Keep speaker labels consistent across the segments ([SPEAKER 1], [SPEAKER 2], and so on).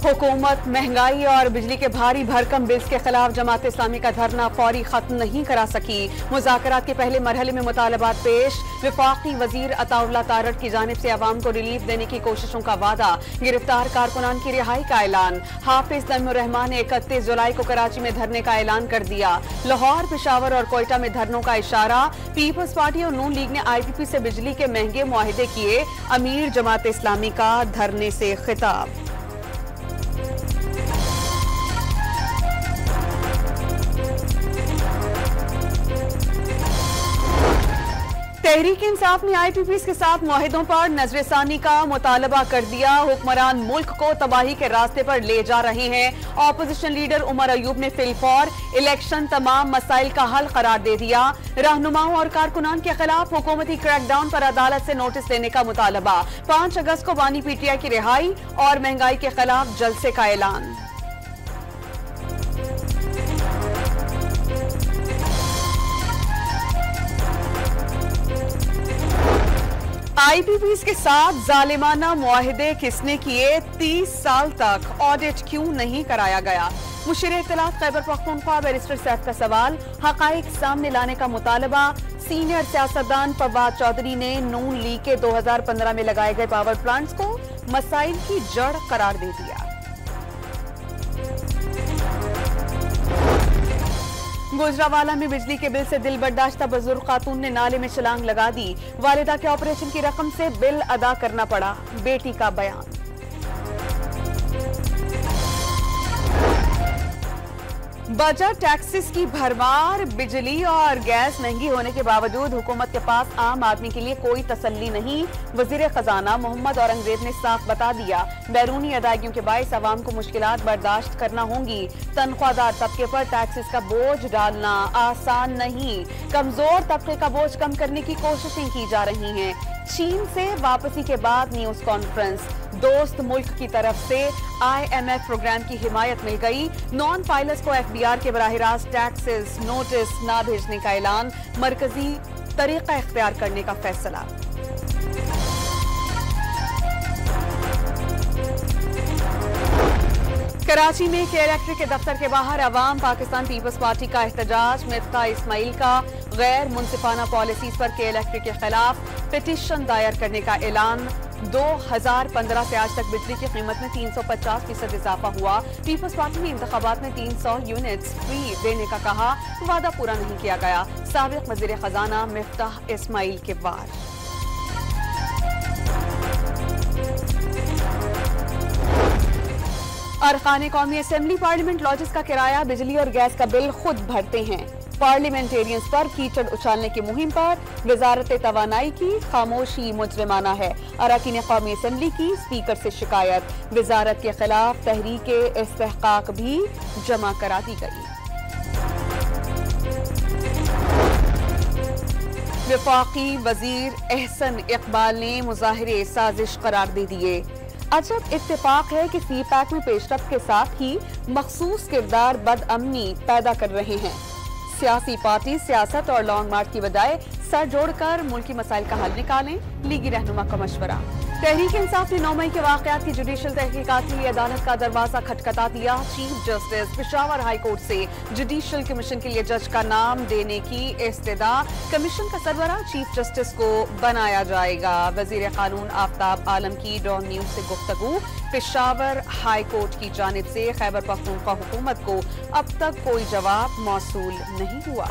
[SPEAKER 1] हुकूमत महंगाई और बिजली के भारी भरकम बिल्स के खिलाफ जमात इस्लामी का धरना फौरी खत्म नहीं करा सकी। मुज़ाकरात के पहले मरहले में मुतालबात पेश। वफाकी वजीर अताउल्लाह तारड़ की जानिब से अवाम को रिलीफ देने की कोशिशों का वादा। गिरफ्तार कारकुनान की रिहाई का ऐलान। हाफिज नईमुर रहमान ने 31 जुलाई को कराची में धरने का ऐलान कर दिया। लाहौर, पेशावर और कोयटा में धरनों का इशारा। पीपल्स पार्टी और नून लीग ने IPP से बिजली के महंगे मुआहिदे किए। अमीर जमात इस्लामी का धरने से खिताब। तहरीक इंसाफ ने IPPs के साथ मुआहिदों पर नजरसानी का मुतालबा कर दिया। हुक्मरान मुल्क को तबाही के रास्ते पर ले जा रहे हैं। ऑपोजिशन लीडर उमर अयूब ने फिलफौर इलेक्शन तमाम मसाइल का हल करार दे दिया। रहनुमाओं और कारकुनान के खिलाफ हुकूमती क्रैकडाउन पर अदालत से नोटिस देने का मुतालबा। 5 अगस्त को बानी PTI की रिहाई और महंगाई के खिलाफ जलसे का ऐलान। IPPs के साथ जालिमाना मुआहिदे किसने किए? 30 साल तक ऑडिट क्यों नहीं कराया गया? मुशीर इत्तलात खैबर पख्तूनख्वा बैरिस्टर सैफ का सवाल। हकाइक सामने लाने का मुतालबा। सीनियर सियासतदान फवाद चौधरी ने नून लीग के 2015 में लगाए गए पावर प्लांट्स को मसाइल की जड़ करार दे दिया। गुजरावाला में बिजली के बिल से दिल बर्दाश्ता बुजुर्ग खातून ने नाले में छलांग लगा दी। वालिदा के ऑपरेशन की रकम से बिल अदा करना पड़ा। बेटी का बयान। बजट टैक्सेस की भरमार। बिजली और गैस महंगी होने के बावजूद हुकूमत के पास आम आदमी के लिए कोई तसल्ली नहीं। वजीर खजाना मोहम्मद औरंगजेब ने साफ बता दिया, बैरूनी अदायगियों के बायस आवाम को मुश्किलात बर्दाश्त करना होंगी। तनख्वाहदार तबके पर टैक्सेस का बोझ डालना आसान नहीं। कमजोर तबके का बोझ कम करने की कोशिशें की जा रही हैं। चीन से वापसी के बाद न्यूज कॉन्फ्रेंस। दोस्त मुल्क की तरफ से IMF प्रोग्राम की हिमायत मिल गई। नॉन फाइलर्स को FBR के बराह रास्त टैक्सेस नोटिस न भेजने का ऐलान। मरकजी तरीका इख्तियार करने का फैसला। कराची में KELCTRIC के दफ्तर के बाहर अवाम पाकिस्तान पीपल्स पार्टी का एहतजाज। मिफ्ता इस्माइल का गैर मुनसिफाना पॉलिसीज पर KELCTRIC के खिलाफ पिटीशन दायर करने का ऐलान। 2015 से आज तक बिजली की कीमत में 350% इजाफा हुआ। पीपल्स पार्टी ने इंतखाबात में 300 यूनिट्स फ्री देने का कहा, वादा पूरा नहीं किया गया। साबिक वजीर खजाना मिफ्ता इस्माइल के वार। अरकान कौमी असेंबली पार्लियामेंट लॉजेस का किराया, बिजली और गैस का बिल खुद भरते हैं। पार्लियामेंटेरियंस पर कीचड़ उछालने की मुहिम पर वजारत तवानाई की खामोशी मुजरिमाना है। अरकान कौमी असेंबली की स्पीकर से शिकायत। वजारत के खिलाफ तहरीक इस्तेहकाक भी जमा करा दी गई। वफाकी वजीर एहसन इकबाल ने मुजाहिरे साजिश करार दे दिए। अजब इत्तेफाक है कि CPAC में पेशरफ्त के साथ ही मखसूस किरदार बदअमनी पैदा कर रहे हैं। सियासी पार्टी सियासत और लॉन्ग मार्च की बजाय सर जोड़कर मुल्की मसाइल का हल निकालें। लीगी रहनुमा का मशवरा। तहरीक इंसाफ ने 9 मई के वाकयात की जुडिशल तहकीकात के लिए अदालत का दरवाजा खटखटा दिया। Chief justice Peshawar high court से जुडिशल कमीशन के लिए जज का नाम देने की इस्तदा। कमीशन का सरबराह चीफ जस्टिस को बनाया जाएगा। वजीर कानून आफ्ताब आलम की डॉन न्यूज से गुफ्तगू। पेशावर हाई कोर्ट की जानिब से खैबर पख्तूनख्वा हुकूमत को अब तक कोई जवाब मौसूल नहीं हुआ।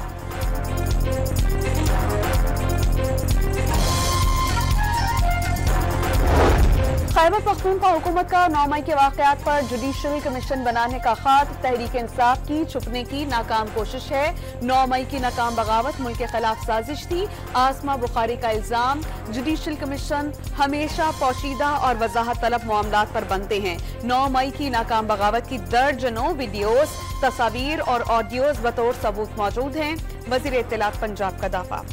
[SPEAKER 1] खैबर पख्तूनख्वा हुकूमत का 9 मई के वाकयात पर जुडिशल कमीशन बनाने का खत तहरीक इंसाफ की छुपने की नाकाम कोशिश है। 9 मई की नाकाम बगावत मुल्क के खिलाफ साजिश थी। आसमा बुखारी का इल्जाम, जुडिशल कमीशन हमेशा पोशीदा और वजाहत तलब मामलात पर बनते हैं। 9 मई की नाकाम बगावत की दर्जनों वीडियोस, तस्वीर और ऑडियोज बतौर सबूत मौजूद हैं। वजीर इत्तलात पंजाब का दावा।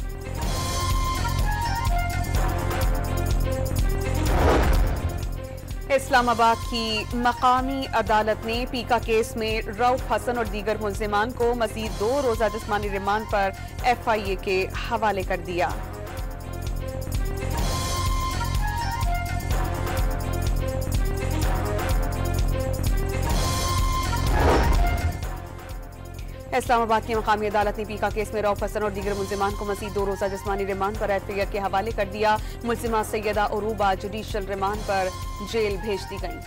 [SPEAKER 1] इस्लामाबाद की मकामी अदालत ने पीका केस में रऊफ हसन और दीगर मुल्जिमान को मजीद 2 रोजा जिस्मानी रिमांड पर FIA के हवाले कर दिया। इस्लामाबाद की मकामी अदालत ने पीका केस में रऊफ हसन और दीगर मुलजिमान को मजीद 2 रोजा जिस्मानी रिमांड पर एफआईआर के हवाले कर दिया। मुलजिमा सैयदा अरूबा जुडिशल रिमांड पर जेल भेज दी गई।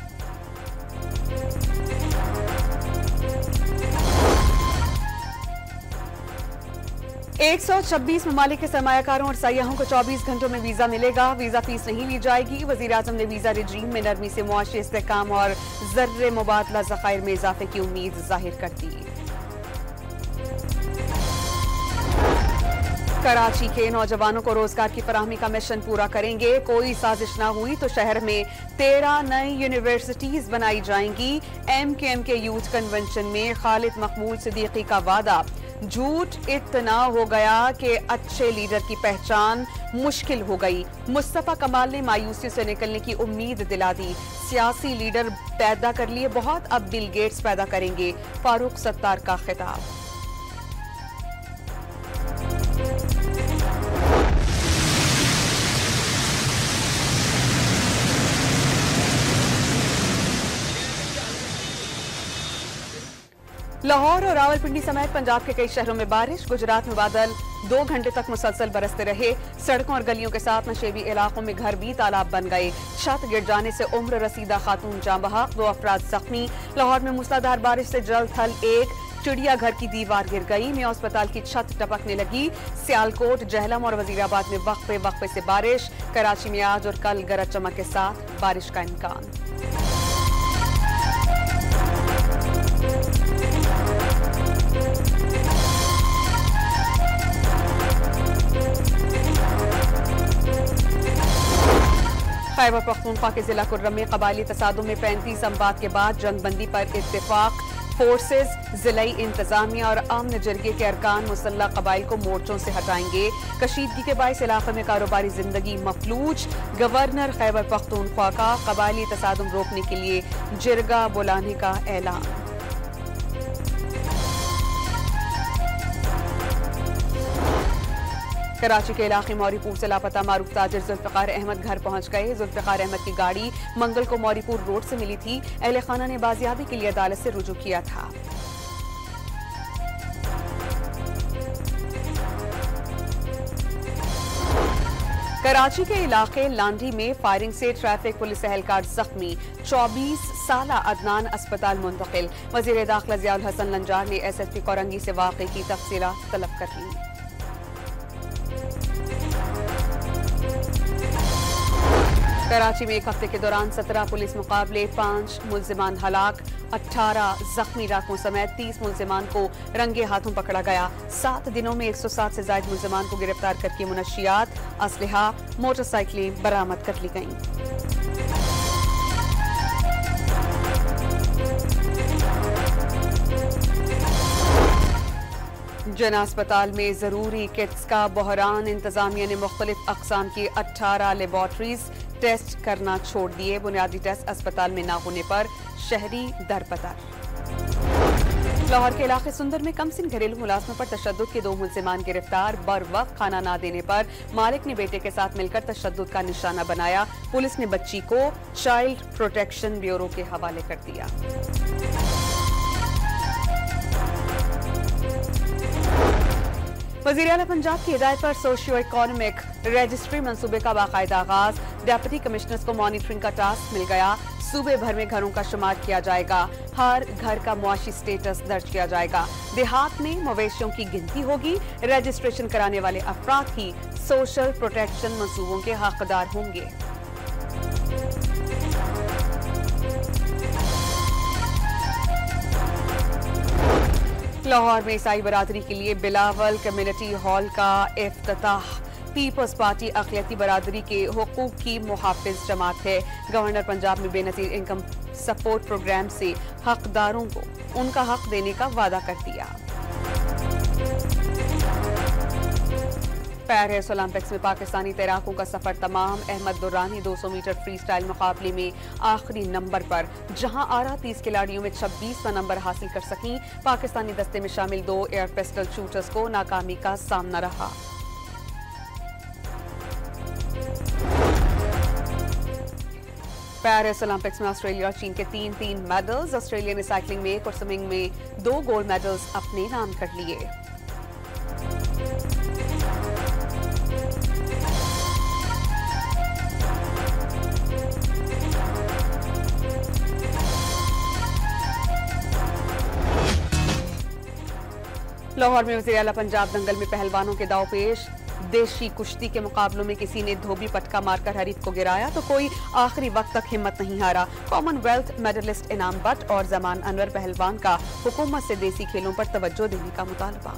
[SPEAKER 1] एक 126 ममालिक के सरमायाकारों और सयाहों को 24 घंटों में वीजा मिलेगा। वीजा फीस नहीं ली जाएगी। वजीर आजम ने वीजा रिजीम में नरमी से मुआशी इस्तेहकाम और ज़र्रे मुबादला ज़खायर में इजाफे की उम्मीद जाहिर कर दी। कराची के नौजवानों को रोजगार की फराहमी का मिशन पूरा करेंगे। कोई साजिश ना हुई तो शहर में 13 नई यूनिवर्सिटीज बनाई जाएंगी। MKM के यूथ कन्वेंशन में खालिद मकबूल सिद्दीकी का वादा। झूठ इतना हो गया कि अच्छे लीडर की पहचान मुश्किल हो गई। मुस्तफा कमाल ने मायूसी से निकलने की उम्मीद दिला दी। सियासी लीडर पैदा कर लिए बहुत, अब बिल गेट्स पैदा करेंगे। फारूक सत्तार का खिताब। लाहौर और रावलपिंडी समेत पंजाब के कई शहरों में बारिश। गुजरात में बादल 2 घंटे तक मुसलसल बरसते रहे। सड़कों और गलियों के साथ नशेबी इलाकों में घर भी तालाब बन गए। छत गिर जाने से उम्र रसीदा खातून जाँ बहक, 2 अफराद जख्मी। लाहौर में मूसलाधार बारिश से जल थल 1 चिड़ियाघर की दीवार गिर गई। मियां अस्पताल की छत टपकने लगी। सियालकोट, जहलम और वजीराबाद में वक्फे वक्फे से बारिश। कराची में आज और कल गरज चमक के साथ बारिश का इम्कान। खैबर पख्तूनख्वा के जिला कुर्रम में कबायली तसादुम में 35 अमवात के बाद जंगबंदी पर इत्तेफाक। फोर्सेज, जिलाई इंतजामिया और अमन जरगे के अरकान मुसल्लह कबाइल को मोर्चों से हटाएंगे। कशीदगी के बायस इलाके में कारोबारी जिंदगी मफलूज। गवर्नर खैबर पख्तूनख्वा का कबायली तसादुम रोकने के लिए जिरगा बुलाने का ऐलान। कराची के इलाके मौरीपुर से लापता मारूफ ताजिर जुल्फिकार अहमद घर पहुंच गए। जुल्फिकार अहमद की गाड़ी मंगल को मौरीपुर रोड से मिली थी। अहले खाना ने बाजियाबी के लिए अदालत से रुजू किया था। कराची के इलाके लांडी में फायरिंग से ट्रैफिक पुलिस एहलकार जख्मी। 24 साला अदनान अस्पताल मुंतकिल। वजीर दाखिला जियाउल हसन लंजार ने SSP कोरंगी से वाक़े की तफसीलात तलब कर ली। कराची में एक हफ्ते के दौरान 17 पुलिस मुकाबले, 5 मुल्जिमान हलाक, 18 जख्मी डाकुओं समेत 30 मुल्जिमान को रंगे हाथों पकड़ा गया। 7 दिनों में 107 से ज्यादा मुल्जिमान को गिरफ्तार करके मुनशियात, असलहा, मोटरसाइकिलें बरामद कर ली गईं। जन अस्पताल में जरूरी किट्स का बहरान। इंतजामिया ने मुख्तलिफ अकसाम की 18 लेबॉर्ट्रीज टेस्ट करना छोड़ दिए। बुनियादी टेस्ट अस्पताल में न होने पर शहरी दरबदर। लाहौर के इलाके सुंदर में कमसिन घरेलू मुलाजमों पर तशद्दुद के 2 मुल्जिमान गिरफ्तार। बर वक्त खाना ना देने पर मालिक ने बेटे के साथ मिलकर तशद्दुद का निशाना बनाया। पुलिस ने बच्ची को चाइल्ड प्रोटेक्शन ब्यूरो के हवाले कर दिया। वज़ीर आला पंजाब की हिदायत पर सोशियो इकोनॉमिक रजिस्ट्री मंसूबे का बाकायदा आगाज। डेप्यूटी कमिश्नर्स को मॉनिटरिंग का टास्क मिल गया। सूबे भर में घरों का शुमार किया जाएगा। हर घर का मुआशी स्टेटस दर्ज किया जाएगा। देहात में मवेशियों की गिनती होगी। रजिस्ट्रेशन कराने वाले अफराद ही सोशल प्रोटेक्शन मंसूबों के हकदार होंगे। लाहौर में ईसाई बरादरी के लिए बिलावल कम्युनिटी हॉल का इफ्तिताह। पीपल्स पार्टी अक़लियती बरादरी के हुकूक की मुहाफ़िज़ जमात है। गवर्नर पंजाब में बेनज़ीर इनकम सपोर्ट प्रोग्राम से हकदारों को उनका हक देने का वादा कर दिया। पेरिस ओलंपिक्स में पाकिस्तानी तैराकों का सफर तमाम। Ahmad Durrani 200 metre freestyle मुकाबले में आखिरी नंबर पर, जहां आरा 30 खिलाड़ियों में 26वां नंबर हासिल कर सकी। पाकिस्तानी दस्ते में शामिल 2 एयर पिस्टल शूटर्स को नाकामी का सामना रहा। पेरिस ओलंपिक्स में ऑस्ट्रेलिया और चीन के 3-3 मेडल्स। ऑस्ट्रेलिया ने साइकिलिंग में और स्विमिंग में 2 गोल्ड मेडल्स अपने नाम कर लिए। लाहौर में वज़ीर आला पंजाब दंगल में पहलवानों के दाव पेश। देशी कुश्ती के मुकाबलों में किसी ने धोबी पटका मारकर हरीफ को गिराया तो कोई आखिरी वक्त तक हिम्मत नहीं हारा। कॉमनवेल्थ मेडलिस्ट इनाम बट और जमान अनवर पहलवान का हुकूमत से देसी खेलों पर तवज्जो देने का मुतालबा।